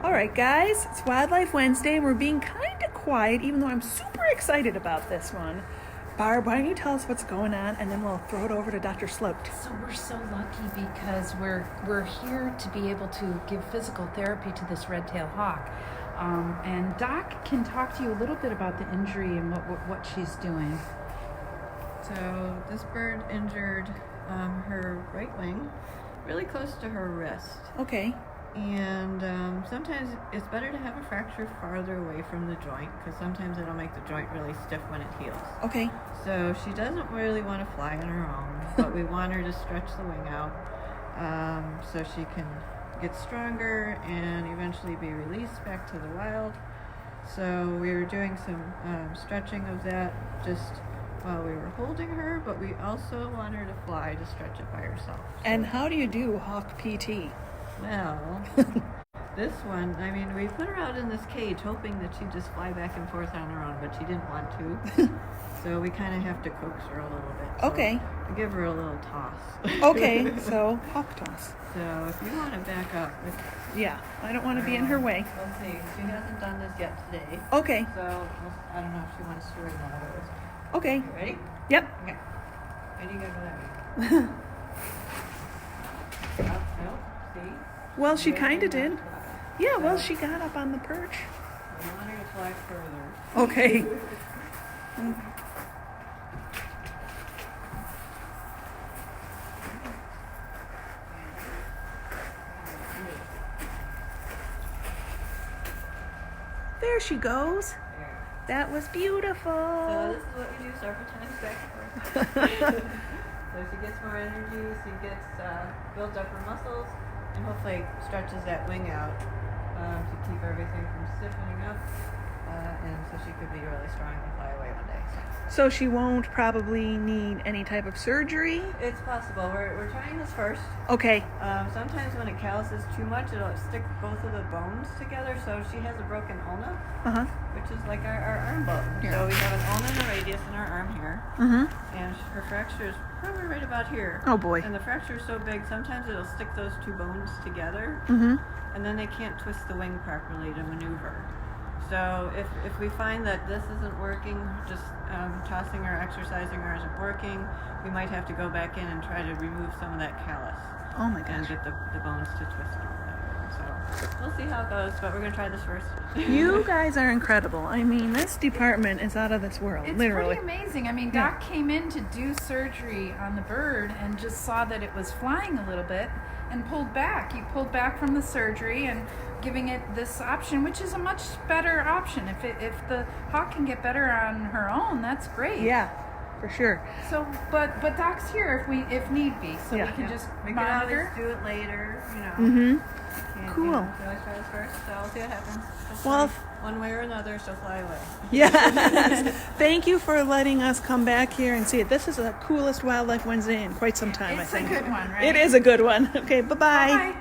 All right, guys, it's Wildlife Wednesday, and we're being kind of quiet, even though I'm super excited about this one. Barb, why don't you tell us what's going on, and then we'll throw it over to Dr. Slote. So we're so lucky because we're here to be able to give physical therapy to this red-tailed hawk. And Doc can talk to you a little bit about the injury and what she's doing. So this bird injured her right wing, really close to her wrist. Okay. And sometimes it's better to have a fracture farther away from the joint because sometimes it'll make the joint really stiff when it heals. Okay. So she doesn't really want to fly on her own, but we want her to stretch the wing out so she can get stronger and eventually be released back to the wild. So we were doing some stretching of that just while we were holding her, but we also want her to fly to stretch it by herself. And how do you do hawk PT? Well, this one, I mean, we put her out in this cage hoping that she'd just fly back and forth on her own, but she didn't want to. So we kind of have to coax her a little bit. So Okay. we give her a little toss. Okay, so hawk toss. So if you want to back up. Yeah, I don't want to be in her way. Let's see. She hasn't done this yet today. Okay. So I don't know if she wants to or not. Okay. You ready? Yep. Okay. Where do you go to that way? No. See? Well, she Very kind of did. much fly. Yeah, well, she got up on the perch. We want her to fly further. Okay. There she goes. There. That was beautiful. So this is what we do several times back and forth. So she gets more energy, she gets builds up her muscles, and hopefully stretches that wing out to keep everything from stiffening up, and so she could be really strong and fly away one day. So she won't probably need any type of surgery? It's possible. We're trying this first. Okay. Sometimes when it calluses too much, it'll stick both of the bones together. So she has a broken ulna, Uh-huh. which is like our arm bone. Yeah. So we have an ulna and a radius in our arm here. Mm-hmm. And her fracture is probably right about here. Oh, boy. And the fracture is so big, sometimes it'll stick those two bones together, Mm-hmm. and then they can't twist the wing properly to maneuver. So if we find that this isn't working, just tossing or exercising her isn't working, we might have to go back in and try to remove some of that callus Oh, my and gosh. get the bones to twist a little bit. So we'll see how it goes, but we're going to try this first. You guys are incredible. I mean, this department is out of this world, It's literally. pretty amazing. I mean, Doc came in to do surgery on the bird and just saw that it was flying a little bit and pulled back. He pulled back from the surgery and giving it this option, which is a much better option. If the hawk can get better on her own, that's great. Yeah, for sure. So, but Doc's here if need be, so Yeah. we can just We can always monitor. do it later, you know. Mm-hmm. And, Cool. You know, we always try this first, so we'll see what happens. Well, Hopefully, one way or another, she'll fly away. Yes. Thank you for letting us come back here and see it. This is the coolest Wildlife Wednesday in quite some time, I It's a think. good one, right? It is a good one. Okay, bye-bye. Bye.